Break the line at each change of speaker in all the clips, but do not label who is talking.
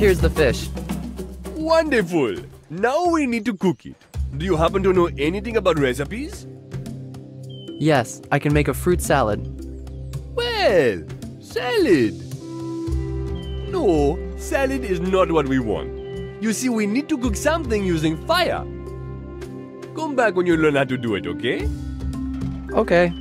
Here's the fish.
Wonderful! Now we need to cook it. Do you happen to know anything about recipes?
Yes, I can make a fruit salad.
Well, salad. No, salad is not what we want. You see, we need to cook something using fire. Come back when you learn how to do it, okay?
Okay.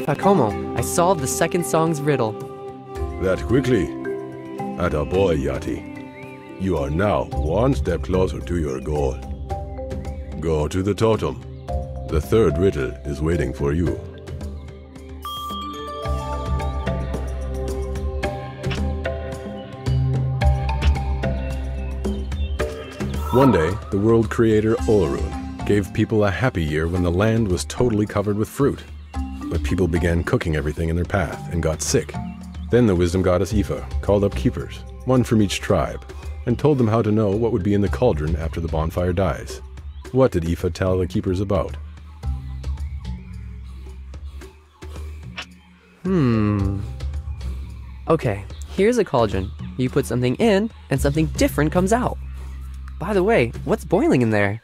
Pacomo, I solved the second song's riddle.
That quickly? Attaboy, Yati. You are now one step closer to your goal. Go to the totem. The third riddle is waiting for you. One day, the world creator Olorun gave people a happy year when the land was totally covered with fruit. But people began cooking everything in their path and got sick. Then the wisdom goddess Aoife called up keepers, one from each tribe, and told them how to know what would be in the cauldron after the bonfire dies. What did Aoife tell the keepers about?
Okay, here's a cauldron. You put something in, and something different comes out. By the way, what's boiling in there?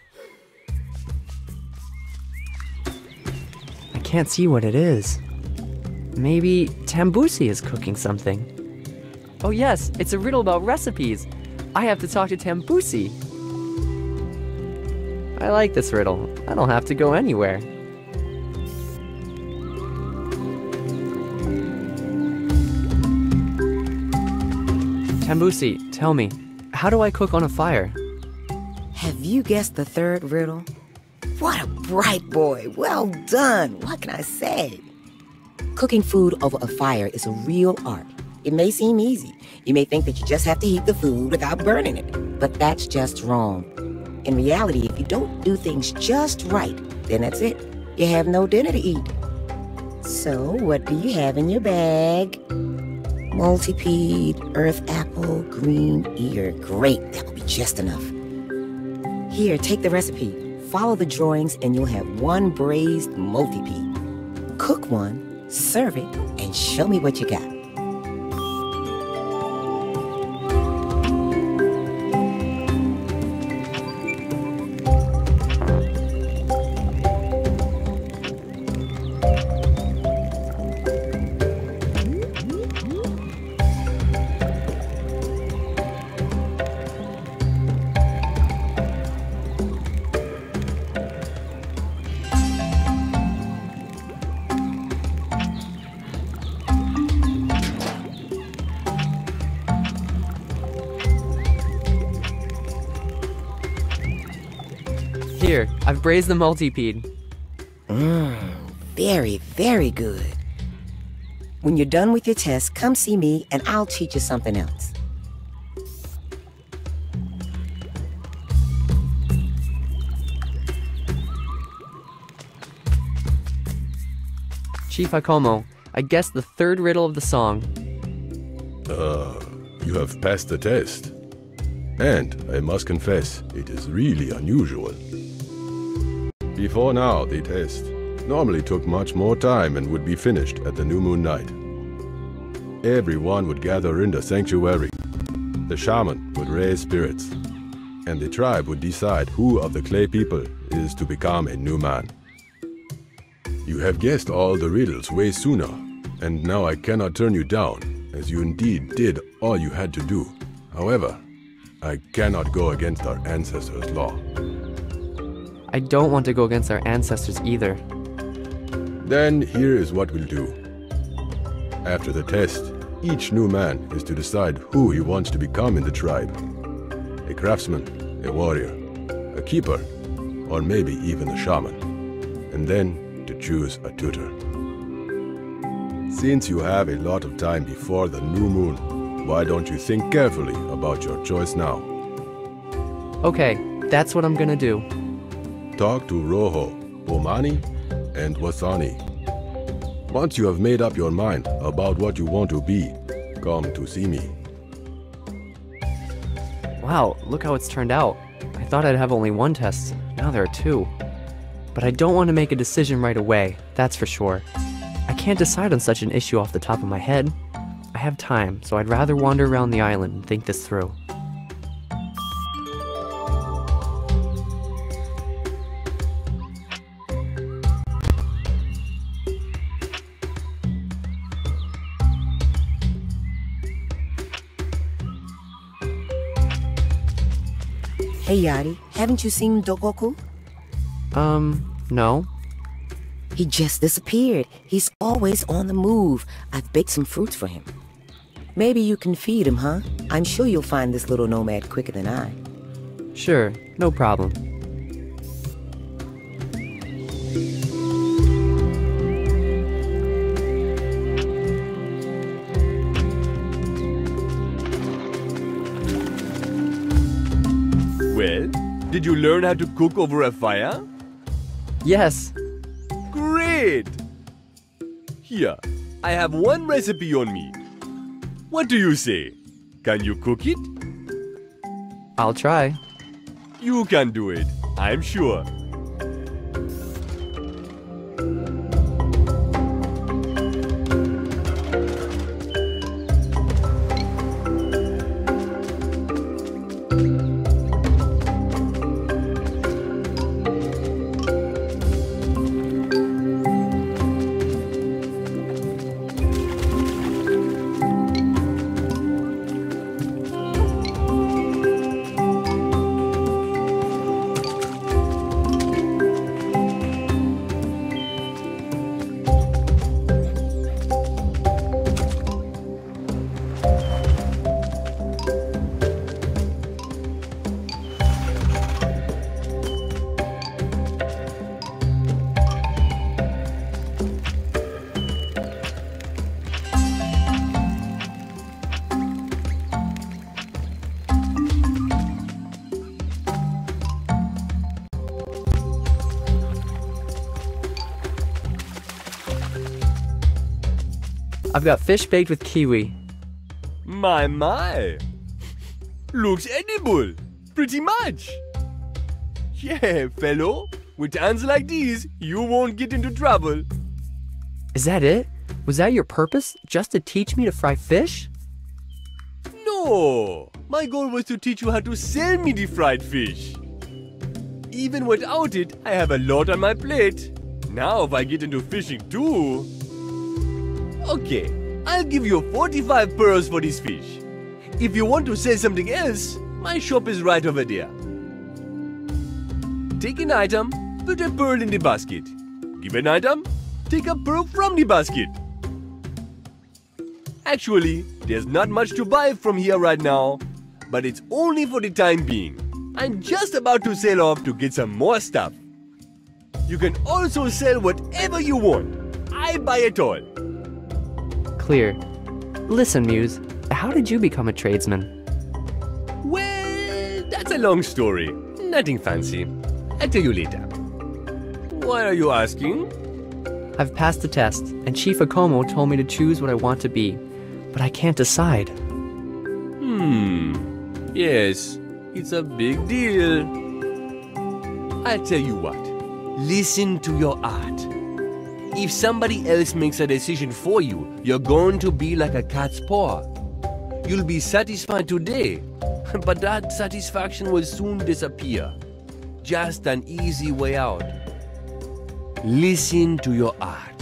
I can't see what it is. Maybe Tambusi is cooking something. Oh yes, it's a riddle about recipes. I have to talk to Tambusi. I like this riddle. I don't have to go anywhere. Tambusi, tell me, how do I cook on a fire?
Have you guessed the third riddle? What a bright boy! Well done! What can I say? Cooking food over a fire is a real art. It may seem easy. You may think that you just have to heat the food without burning it, but that's just wrong. In reality, if you don't do things just right, then that's it. You have no dinner to eat. So, what do you have in your bag? Multipede, earth apple, green ear. Great, that will be just enough. Here, take the recipe. Follow the drawings and you'll have one braised multipede. Cook one, serve it, and show me what you got.
Here, I've braised the multipede.
Very, very good. When you're done with your test, come see me and I'll teach you something else.
Chief Akomo, I guessed the third riddle of the song.
You have passed the test. And I must confess, it is really unusual. Before now, the test normally took much more time and would be finished at the new moon night. Everyone would gather in the sanctuary. The shaman would raise spirits, and the tribe would decide who of the clay people is to become a new man. You have guessed all the riddles way sooner, and now I cannot turn you down, as you indeed did all you had to do. However, I cannot go against our ancestors' law.
I don't want to go against our ancestors either.
Then here is what we'll do. After the test, each new man is to decide who he wants to become in the tribe. A craftsman a warrior, a keeper, or maybe even a shaman. And then to choose a tutor. Since you have a lot of time before the new moon, why don't you think carefully about your choice now?
Okay, that's what I'm gonna do.
Talk to Rojo, Bomani, and Wasani. Once you have made up your mind about what you want to be, come to see me.
Wow, look how it's turned out. I thought I'd have only one test, now there are two. But I don't want to make a decision right away, that's for sure. I can't decide on such an issue off the top of my head. I have time, so I'd rather wander around the island and think this through.
Hey, Yari, haven't you seen Dogoku?
No.
He just disappeared. He's always on the move. I've baked some fruits for him. Maybe you can feed him, huh? I'm sure you'll find this little nomad quicker than I.
Sure, no problem.
Well, did you learn how to cook over a fire?
Yes.
Great! Here, I have one recipe on me. What do you say? Can you cook it?
I'll try.
You can do it, I'm sure.
I've got fish baked with kiwi.
My. Looks edible. Pretty much. Yeah, fellow. With hands like these, you won't get into trouble.
Is that it? Was that your purpose? Just to teach me to fry fish?
No. My goal was to teach you how to sell me the fried fish. Even without it, I have a lot on my plate. Now if I get into fishing too... Okay, I'll give you 45 pearls for this fish. If you want to sell something else, my shop is right over there. Take an item, put a pearl in the basket. Give an item, take a pearl from the basket. Actually, there's not much to buy from here right now, but it's only for the time being. I'm just about to sail off to get some more stuff. You can also sell whatever you want. I buy it all.
Clear. Listen, Muse, how did you become a tradesman?
Well, that's a long story. Nothing fancy. I'll tell you later. Why are you asking?
I've passed the test, and Chief Akomo told me to choose what I want to be, but I can't decide.
Yes, it's a big deal. I'll tell you what. Listen to your art. If somebody else makes a decision for you, you're going to be like a cat's paw. You'll be satisfied today, but that satisfaction will soon disappear. Just an easy way out. Listen to your art.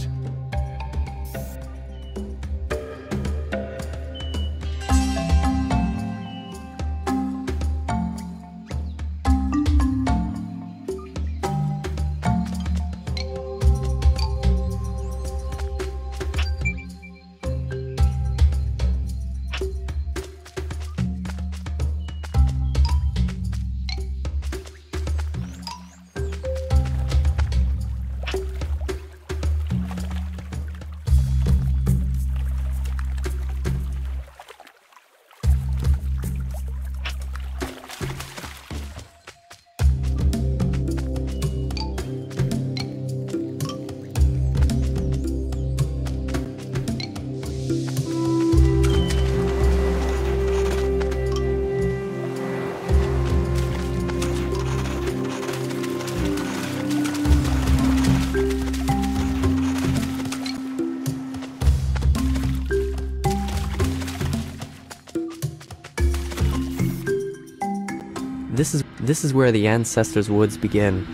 This is where the ancestors' woods begin.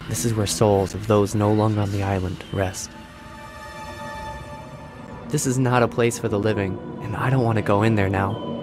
This is where souls of those no longer on the island rest. This is not a place for the living, and I don't want to go in there now.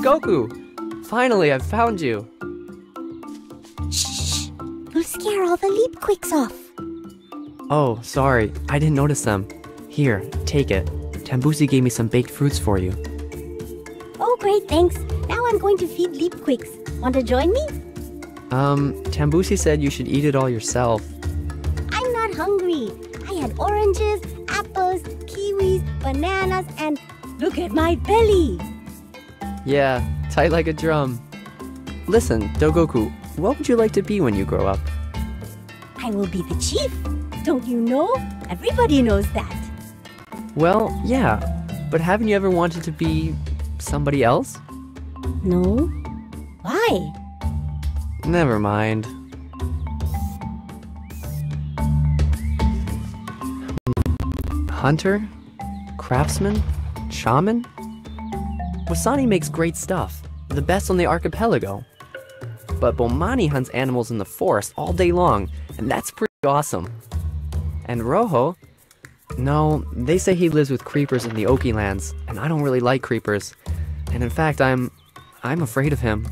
Goku! Finally, I've found you!
Shh! You'll scare all the leap quicks off.
Oh, sorry. I didn't notice them. Here, take it. Tambusi gave me some baked fruits for you.
Oh, great, thanks. Now I'm going to feed leap quicks. Want to join me?
Tambusi said you should eat it all yourself.
I'm not hungry. I had oranges, apples, kiwis, bananas, and look at my belly!
Yeah, tight like a drum. Listen, Dogoku, what would you like to be when you grow up?
I will be the chief. Don't you know? Everybody knows that.
Well, yeah, but haven't you ever wanted to be somebody else?
No. Why?
Never mind. Hunter? Craftsman? Shaman? Wasani makes great stuff, the best on the archipelago. But Bomani hunts animals in the forest all day long, and that's pretty awesome. And Rojo? No, they say he lives with creepers in the Oki lands, and I don't really like creepers. And in fact, I'm afraid of him.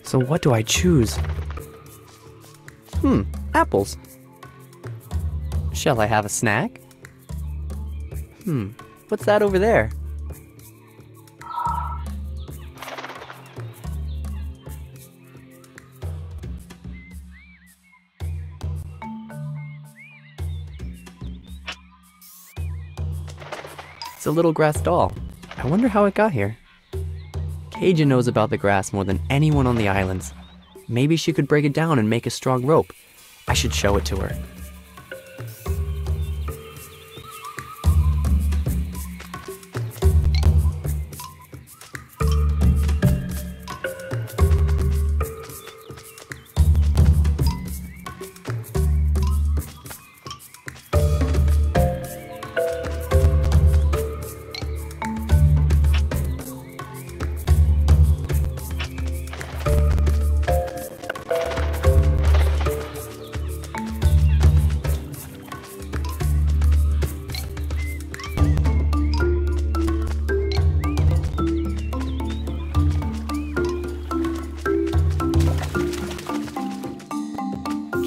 So what do I choose? Apples. Shall I have a snack? What's that over there? It's a little grass doll. I wonder how it got here. Keija knows about the grass more than anyone on the islands. Maybe she could break it down and make a strong rope. I should show it to her.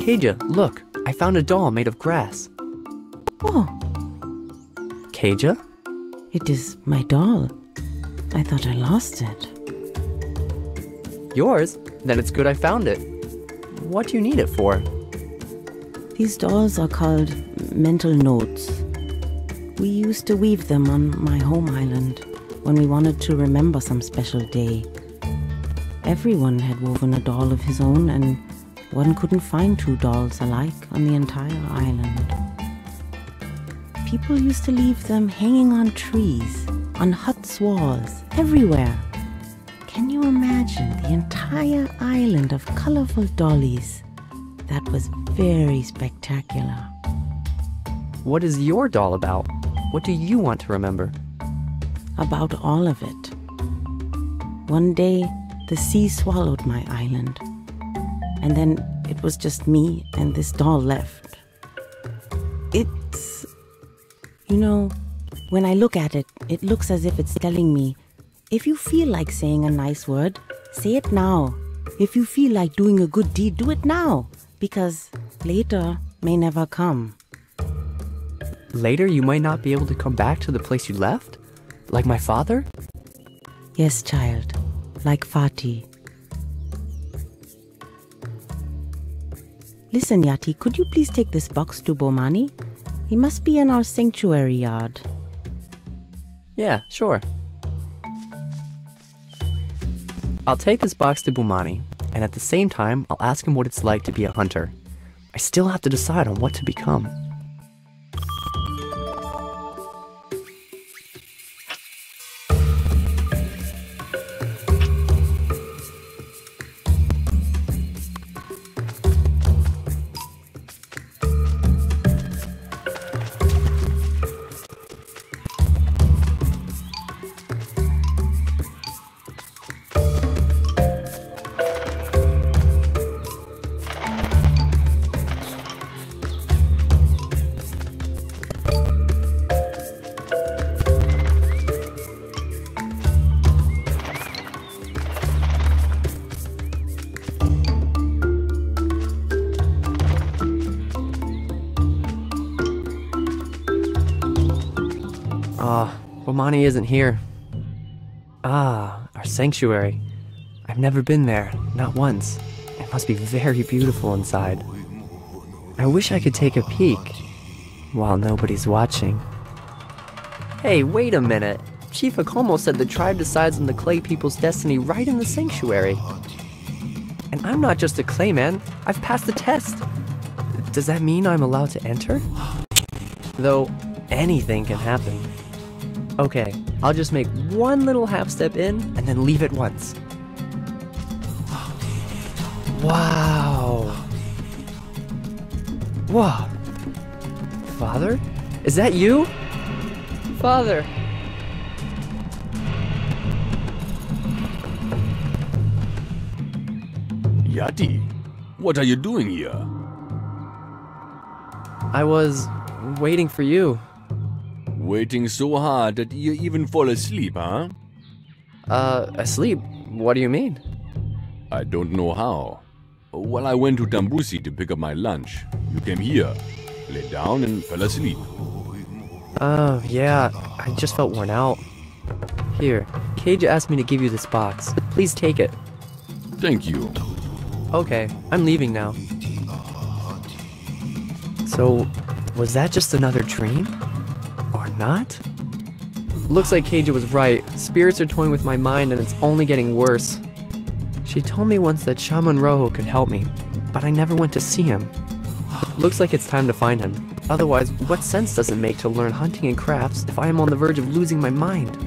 Keija, look, I found a doll made of grass.
Oh,
Keija?
it is my doll. I thought I lost it.
Yours? Then it's good I found it. What do you need it for?
These dolls are called mental notes. We used to weave them on my home island when we wanted to remember some special day. Everyone had woven a doll of his own, and one couldn't find two dolls alike on the entire island. People used to leave them hanging on trees, on huts' walls, everywhere. Can you imagine the entire island of colorful dollies? That was very spectacular.
What is your doll about? What do you want to remember?
About all of it. One day, the sea swallowed my island. And then it was just me and this doll left. It's... You know, when I look at it, it looks as if it's telling me, if you feel like saying a nice word, say it now. If you feel like doing a good deed, do it now. Because later may never come.
Later, you might not be able to come back to the place you left? Like my father?
Yes, child. Like Fatih. Listen, Yati, could you please take this box to Bomani? He must be in our sanctuary yard.
Yeah, sure. I'll take this box to Bumani, and at the same time, I'll ask him what it's like to be a hunter. I still have to decide on what to become. Bomani isn't here. Our sanctuary. I've never been there, not once. It must be very beautiful inside. I wish I could take a peek, while nobody's watching. Hey, wait a minute. Chief Akomo said the tribe decides on the clay people's destiny right in the sanctuary. And I'm not just a clay man, I've passed the test. Does that mean I'm allowed to enter? Though, anything can happen. Okay, I'll just make one little half step in and then leave at once. Wow. Whoa. Father? Is that you? Father.
Yati, what are you doing here?
I was waiting for you.
Waiting so hard that you even fall asleep, huh?
Asleep? What do you mean?
I don't know how. Well, I went to Tambusi to pick up my lunch. You came here, lay down and fell asleep.
Oh, yeah, I just felt worn out. Here, Cage asked me to give you this box. Please take it.
Thank you.
Okay, I'm leaving now. So, was that just another dream? Or not? Looks like Keija was right. Spirits are toying with my mind and it's only getting worse. She told me once that Shaman Rojo could help me, but I never went to see him. Looks like it's time to find him. Otherwise, what sense does it make to learn hunting and crafts if I am on the verge of losing my mind?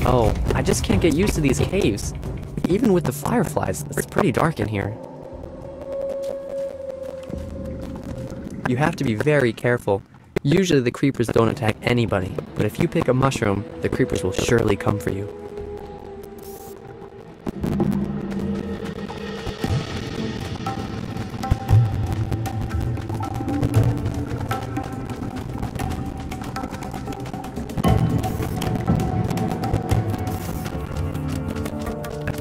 Oh, I just can't get used to these caves. Even with the fireflies, it's pretty dark in here. You have to be very careful. Usually the creepers don't attack anybody, but if you pick a mushroom, the creepers will surely come for you.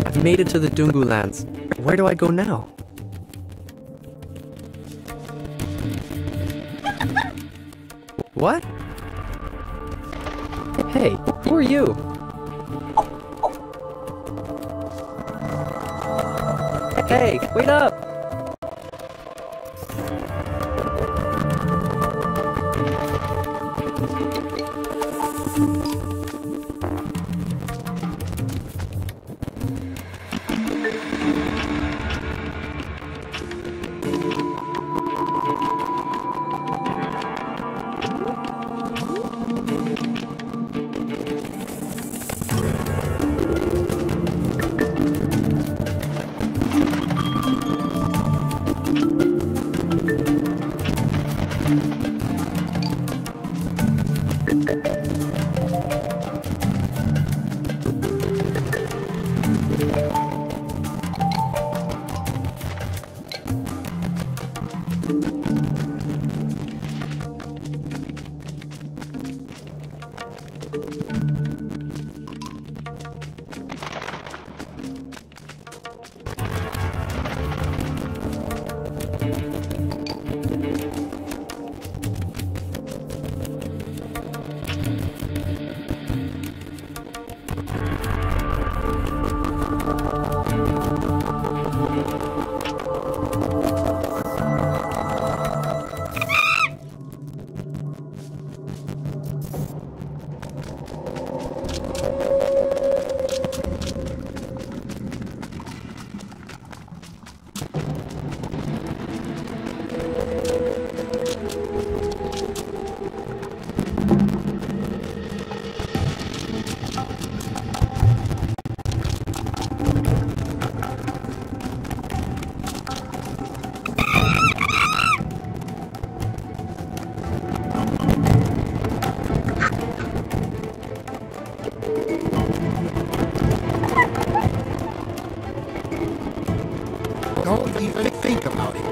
I've made it to the Dungu lands. Where do I go now? What? Hey, who are you? Hey, wait up!
Don't even think about it.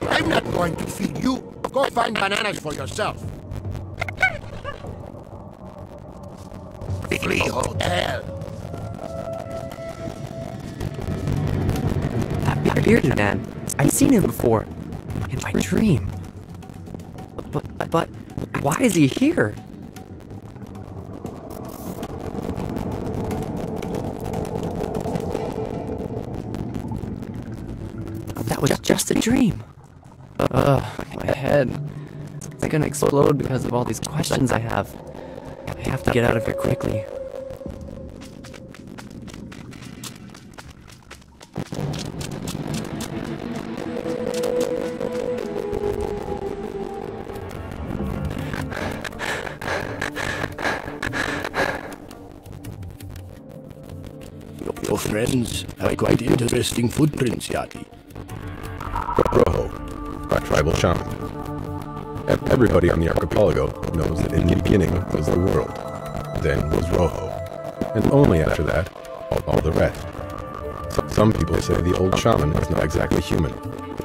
I'm not going to feed you. Go find bananas for yourself. Flea Hotel.
That bearded man. I've seen him before. In my dream. But why is he here? That was just a dream. My head. It's gonna explode because of all these questions I have. I have to get out of here quickly.
Your friends have quite interesting footprints, Yati.
Rojo, tribal shaman. Everybody on the archipelago knows that in the beginning was the world, then was Rojo, and only after that, all the rest. Some people say the old shaman is not exactly human.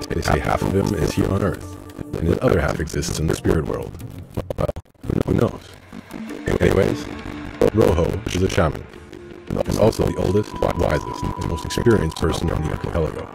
They say half of him is here on Earth, and the other half exists in the spirit world. Well, who knows? Anyways, Rojo is a shaman. He's also the oldest, wisest, and most experienced person on the archipelago.